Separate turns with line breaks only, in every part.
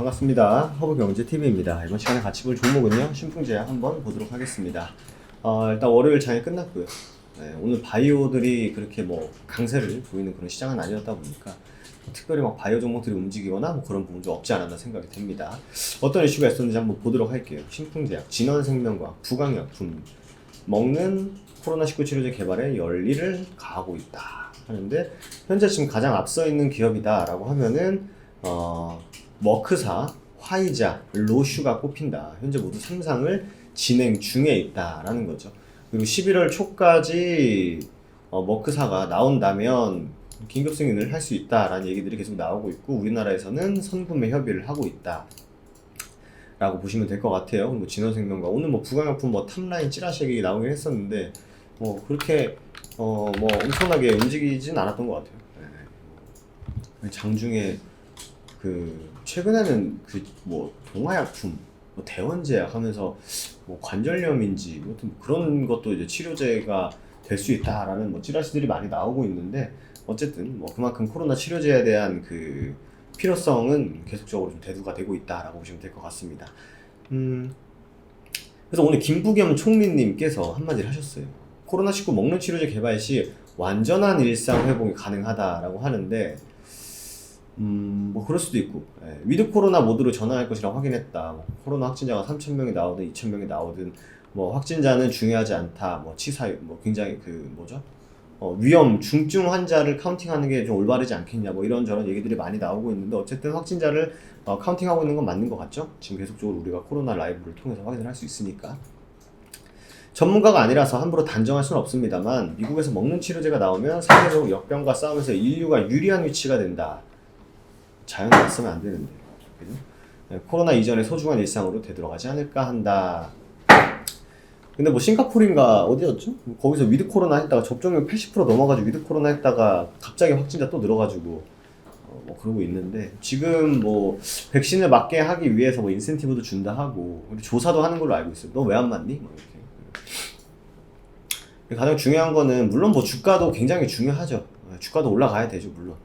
반갑습니다. 허브경제TV입니다. 이번 시간에 같이 볼 종목은요, 신풍제약 한번 보도록 하겠습니다. 일단 월요일 장이 끝났고요. 오늘 바이오들이 그렇게 뭐 강세를 보이는 그런 시장은 아니었다 보니까 특별히 막 바이오 종목들이 움직이거나 뭐 그런 부분도 없지 않았나 생각이 됩니다. 어떤 이슈가 있었는지 한번 보도록 할게요. 신풍제약, 진원생명과학, 부강약품 먹는 코로나19 치료제 개발에 열의를 가하고 있다 하는데, 현재 지금 가장 앞서 있는 기업이다라고 하면은 머크사, 화이자, 로슈가 꼽힌다. 현재 모두 3상을 진행 중에 있다라는 거죠. 그리고 11월 초까지 머크사가 나온다면 긴급 승인을 할 수 있다라는 얘기들이 계속 나오고 있고, 우리나라에서는 선구매 협의를 하고 있다 라고 보시면 될 것 같아요. 그리고 진원생명과 오늘 뭐 부강약품 뭐 탑라인 찌라시 얘기 나오긴 했었는데 뭐 그렇게 뭐 엄청나게 움직이진 않았던 것 같아요. 장중에 최근에는 뭐 동아약품, 뭐 대원제약 하면서 뭐 관절염인지 뭐 그런 것도 이제 치료제가 될 수 있다라는 뭐 찌라시들이 많이 나오고 있는데, 어쨌든 뭐 그만큼 코로나 치료제에 대한 필요성은 계속적으로 좀 대두가 되고 있다라고 보시면 될 것 같습니다. 그래서 오늘 김부겸 총리님께서 한마디를 하셨어요. 코로나19 먹는 치료제 개발 시 완전한 일상 회복이 가능하다라고 하는데, 뭐 그럴 수도 있고, 위드 코로나 모드로 전환할 것이라고 확인했다. 뭐 코로나 확진자가 3,000명이 나오든 2,000명이 나오든 뭐 확진자는 중요하지 않다. 뭐 치사율, 뭐 굉장히 위험, 중증 환자를 카운팅하는 게 좀 올바르지 않겠냐, 뭐 이런저런 얘기들이 많이 나오고 있는데, 어쨌든 확진자를 카운팅하고 있는 건 맞는 것 같죠? 지금 계속적으로 우리가 코로나 라이브를 통해서 확인을 할 수 있으니까. 전문가가 아니라서 함부로 단정할 수는 없습니다만, 미국에서 먹는 치료제가 나오면 상대적으로 역병과 싸우면서 인류가 유리한 위치가 된다. 자연에 맞서면 안 되는데, 그죠? 코로나 이전의 소중한 일상으로 되돌아가지 않을까 한다. 근데 뭐 싱가포르인가 어디였죠? 거기서 위드 코로나 했다가 접종률 80% 넘어가지고 위드 코로나 했다가 갑자기 확진자 또 늘어가지고 뭐 그러고 있는데, 지금 뭐 백신을 맞게 하기 위해서 뭐 인센티브도 준다 하고 조사도 하는 걸로 알고 있어요. 너 왜 안 맞니? 뭐 이렇게. 가장 중요한 거는 물론 뭐 주가도 굉장히 중요하죠. 주가도 올라가야 되죠, 물론.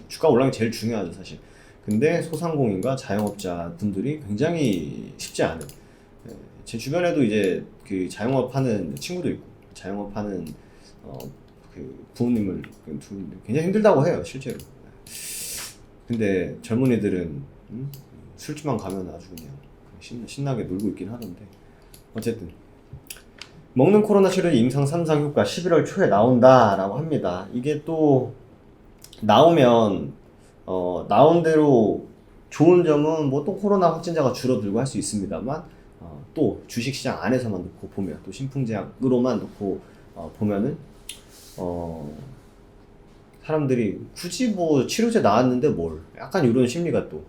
주가 올라가는 게 제일 중요하죠, 사실. 근데 소상공인과 자영업자 분들이 굉장히 쉽지 않은, 제 주변에도 이제 자영업 하는 친구도 있고, 자영업 하는 부모님을 굉장히 힘들다고 해요, 실제로. 근데 젊은이들은 술집만 가면 아주 그냥 신나게 놀고 있긴 하던데, 어쨌든 먹는 코로나 치료제 임상 3상 효과 11월 초에 나온다라고 합니다. 이게 또 나오면 나온 대로 좋은 점은 뭐 또 코로나 확진자가 줄어들고 할 수 있습니다만, 또 주식시장 안에서만 놓고 보면, 또 신풍제약으로만 놓고 보면은 사람들이 굳이 뭐 치료제 나왔는데 뭘, 약간 이런 심리가 또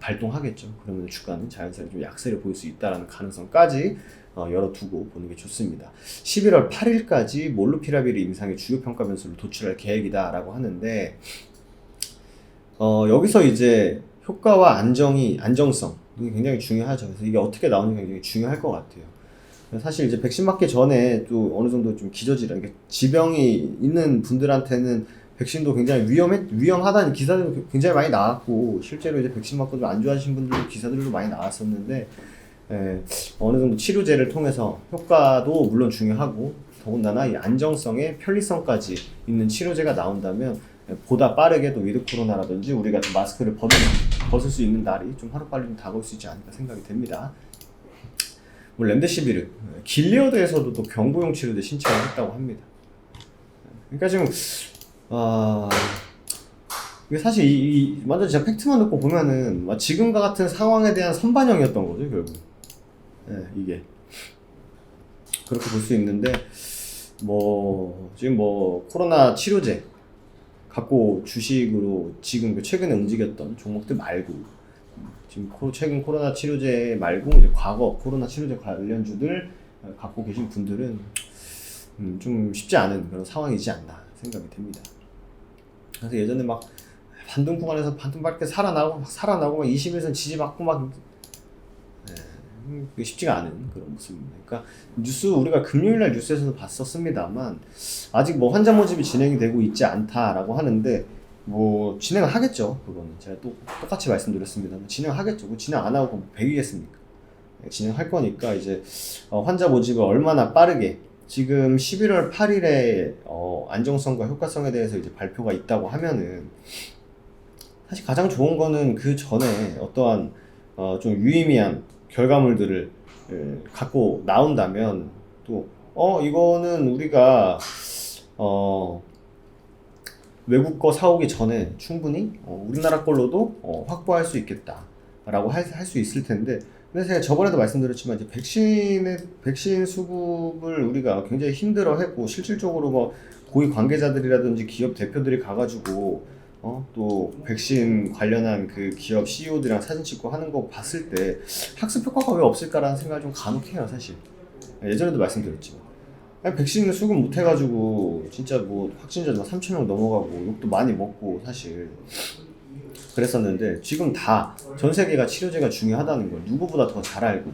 발동하겠죠. 그러면 주가는 자연스럽게 좀 약세를 보일 수 있다는 가능성까지 열어두고 보는 게 좋습니다. 11월 8일까지 몰루피라비르 임상의 주요 평가 변수를 도출할 계획이다라고 하는데, 여기서 이제 효과와 안정성, 이게 굉장히 중요하죠. 그래서 이게 어떻게 나오는지 굉장히 중요할 것 같아요. 사실 이제 백신 맞기 전에 또 어느 정도 좀 기저질환, 지병이 있는 분들한테는 백신도 굉장히 위험하다는 기사들도 굉장히 많이 나왔고, 실제로 이제 백신 맞고 좀 안 좋아하시는 분들도 기사들도 많이 나왔었는데, 어느 정도 치료제를 통해서 효과도 물론 중요하고, 더군다나 이 안정성에 편리성까지 있는 치료제가 나온다면 보다 빠르게 또 위드 코로나라든지 우리가 좀 마스크를 벗을 수 있는 날이 좀 하루빨리 좀 다가올 수 있지 않을까 생각이 됩니다. 뭐 렘데시비르, 길리어드에서도 또 경부용 치료제 신청을 했다고 합니다. 그러니까 지금 이게 사실 완전 진짜 팩트만 놓고 보면은 지금과 같은 상황에 대한 선반영이었던 거죠, 결국. 이게 그렇게 볼 수 있는데, 지금 코로나 치료제 갖고 주식으로 지금 최근에 움직였던 종목들 말고, 지금 최근 코로나 치료제 말고 이제 과거 코로나 치료제 관련주들 갖고 계신 분들은 좀 쉽지 않은 그런 상황이지 않나 생각이 됩니다. 그래서 예전에 막 반등 구간에서 반등밖에 살아나고 막 21선 지지받고 막 쉽지가 않은 그런 모습입니다. 그러니까 우리가 금요일날 뉴스에서도 봤었습니다만, 아직 뭐 환자 모집이 진행이 되고 있지 않다라고 하는데, 뭐 진행을 하겠죠. 그거는 제가 또 똑같이 말씀드렸습니다만 진행하겠죠. 뭐 진행 안 하고 뭐 100이겠습니까? 진행할 거니까 이제 환자 모집을 얼마나 빠르게 지금 11월 8일에 안정성과 효과성에 대해서 이제 발표가 있다고 하면은 사실 가장 좋은 거는 그 전에 어떠한 좀 유의미한 결과물들을 갖고 나온다면 또 이거는 우리가 외국 거 사오기 전에 충분히 우리나라 걸로도 확보할 수 있겠다라고 할 수 있을 텐데, 근데 제가 저번에도 말씀드렸지만 이제 백신 수급을 우리가 굉장히 힘들어했고 실질적으로 뭐 고위 관계자들이라든지 기업 대표들이 가가지고 또 백신 관련한 그 기업 CEO들이랑 사진 찍고 하는 거 봤을 때 학습 효과가 왜 없을까라는 생각을 좀 간혹 해요 사실. 예전에도 말씀드렸지만 백신을 수급 못 해가지고 진짜 뭐 확진자 3,000명 넘어가고 욕도 많이 먹고 사실 그랬었는데, 지금 다 전 세계가 치료제가 중요하다는 걸 누구보다 더 잘 알고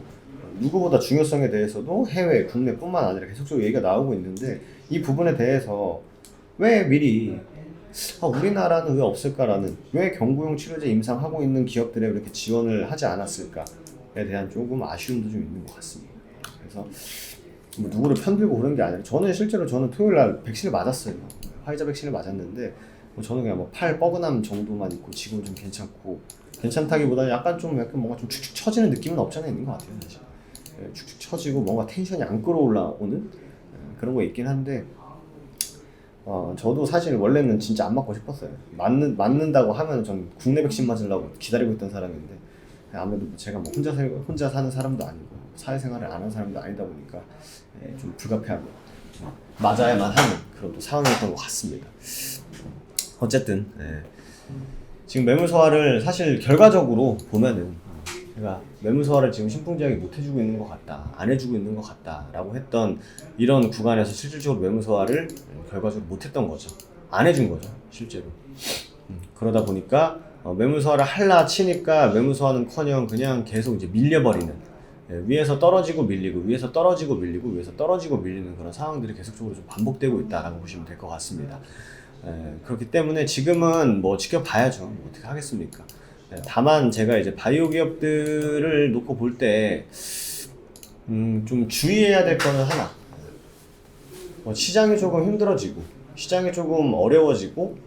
누구보다 중요성에 대해서도 해외, 국내뿐만 아니라 계속적으로 얘기가 나오고 있는데, 이 부분에 대해서 왜 미리 우리나라는 왜 없을까라는, 왜 경구용 치료제 임상하고 있는 기업들에 이렇게 지원을 하지 않았을까에 대한 조금 아쉬움도 좀 있는 것 같습니다. 그래서 뭐 누구를 편들고 그런 게 아니라 저는 토요일 날 백신을 맞았어요. 화이자 백신을 맞았는데 저는 그냥 뭐 팔 뻐근함 정도만 있고 지금 좀 괜찮다기보다는 약간 뭔가 좀 축축 처지는 느낌은 없지 않아 있는 것 같아요 사실. 축축 처지고 뭔가 텐션이 안 끌어올라오는 그런 거 있긴 한데, 저도 사실 원래는 진짜 안 맞고 싶었어요. 맞는다고 하면 전 국내 백신 맞으려고 기다리고 있던 사람인데, 아무래도 제가 뭐 혼자 사는 사람도 아니고 사회생활을 안 하는 사람도 아니다 보니까 좀 불가피하고 맞아야만 하는 그런 또 상황이었던 것 같습니다. 어쨌든 지금 매물소화를 사실 결과적으로 보면은 제가 매물소화를 지금 신풍제약이 못 해주고 있는 것 같다, 안 해주고 있는 것 같다라고 했던 이런 구간에서 실질적으로 매물소화를 결과적으로 못 했던 거죠. 안 해준 거죠 실제로. 그러다 보니까 매물소화를 할라 치니까 매물소화는커녕 그냥 계속 이제 밀려버리는, 위에서 떨어지고 밀리고 위에서 떨어지고 밀리고 위에서 떨어지고 밀리는 그런 상황들이 계속적으로 좀 반복되고 있다라고 보시면 될 것 같습니다. 그렇기 때문에 지금은 뭐 지켜봐야죠. 뭐 어떻게 하겠습니까? 다만 제가 이제 바이오 기업들을 놓고 볼 때 좀 주의해야 될 거는 하나, 시장이 조금 힘들어지고 시장이 조금 어려워지고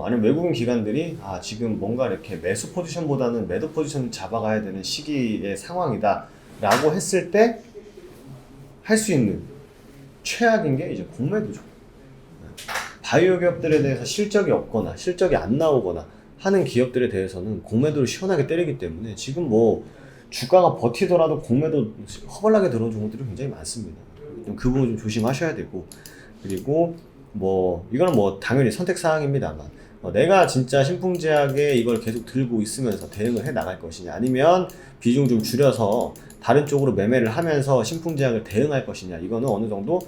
아니면 외국인 기관들이 지금 뭔가 이렇게 매수 포지션보다는 매도 포지션을 잡아가야 되는 시기의 상황이다 라고 했을 때 할 수 있는 최악인 게 이제 공매도죠. 바이오 기업들에 대해서 실적이 없거나 실적이 안 나오거나 하는 기업들에 대해서는 공매도를 시원하게 때리기 때문에 지금 뭐 주가가 버티더라도 공매도 허벌나게 들어온 종목들이 굉장히 많습니다. 그 부분 좀 조심하셔야 되고, 그리고 뭐 이거는 뭐 당연히 선택 사항입니다만 내가 진짜 신풍제약에 이걸 계속 들고 있으면서 대응을 해 나갈 것이냐, 아니면 비중 좀 줄여서 다른 쪽으로 매매를 하면서 신풍제약을 대응할 것이냐, 이거는 어느 정도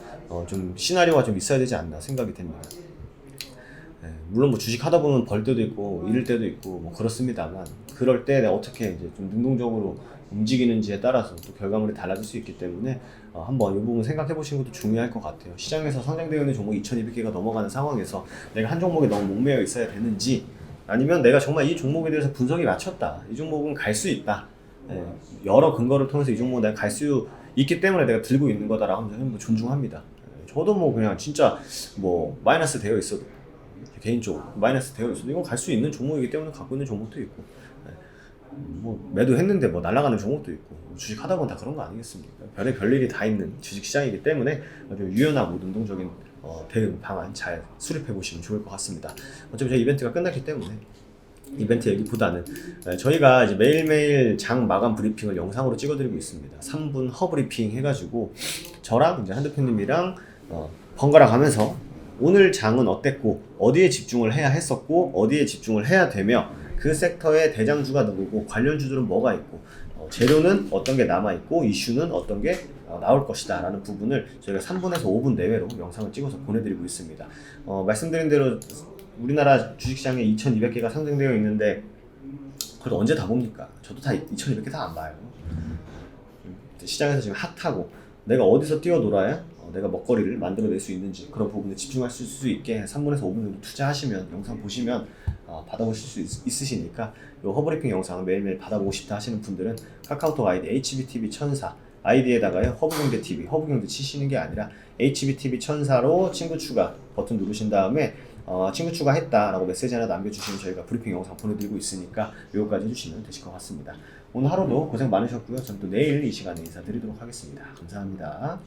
좀 시나리오가 좀 있어야 되지 않나 생각이 됩니다. 물론 뭐 주식 하다 보면 벌 때도 있고 잃을 때도 있고 뭐 그렇습니다만, 그럴 때 내가 어떻게 이제 좀 능동적으로 움직이는지에 따라서 또 결과물이 달라질 수 있기 때문에 한번 이 부분 생각해 보시는 것도 중요할 것 같아요. 시장에서 선정되어 있는 종목 2,200개가 넘어가는 상황에서 내가 한 종목에 너무 목매어 있어야 되는지, 아니면 내가 정말 이 종목에 대해서 분석이 맞췄다, 이 종목은 갈 수 있다, 여러 근거를 통해서 이 종목은 내가 갈 수 있기 때문에 내가 들고 있는 거다라고 하면 저는 뭐 존중합니다. 저도 뭐 그냥 진짜 뭐 마이너스 되어 있어도, 개인적으로 마이너스 되어 있어도 이건 갈 수 있는 종목이기 때문에 갖고 있는 종목도 있고, 뭐 매도했는데 뭐 날아가는 종목도 있고, 주식 하다 보면 다 그런 거 아니겠습니까? 별일이 다 있는 주식 시장이기 때문에 좀 유연하고 능동적인 대응 방안 잘 수립해 보시면 좋을 것 같습니다. 어차피 저희 이벤트가 끝났기 때문에 이벤트 얘기보다는 저희가 이제 매일매일 장 마감 브리핑을 영상으로 찍어드리고 있습니다. 3분 허브리핑 해가지고 저랑 이제 한대표님이랑 번갈아 가면서 오늘 장은 어땠고 어디에 집중을 해야 했었고 어디에 집중을 해야 되며 그 섹터의 대장주가 누구고 관련주들은 뭐가 있고 재료는 어떤 게 남아있고 이슈는 어떤 게 나올 것이다 라는 부분을 저희가 3분에서 5분 내외로 영상을 찍어서 보내드리고 있습니다. 말씀드린 대로 우리나라 주식시장에 2,200개가 상장되어 있는데 그래도 언제 다 봅니까? 저도 다 2,200개 다 안 봐요. 시장에서 지금 핫하고 내가 어디서 뛰어놀아야 내가 먹거리를 만들어낼 수 있는지 그런 부분에 집중하실 수 있게 3분에서 5분 정도 투자하시면 영상 보시면 받아보실 수 있으시니까 이 허브리핑 영상을 매일매일 받아보고 싶다 하시는 분들은 카카오톡 아이디 HBTV1004 아이디에다가요 허브경제TV 허브경제 치시는 게 아니라 HBTV1004로 친구 추가 버튼 누르신 다음에 친구 추가했다라고 메시지 하나 남겨주시면 저희가 브리핑 영상 보내드리고 있으니까 이거까지 해주시면 되실 것 같습니다. 오늘 하루도 고생 많으셨고요. 전 또 내일 이 시간에 인사드리도록 하겠습니다. 감사합니다.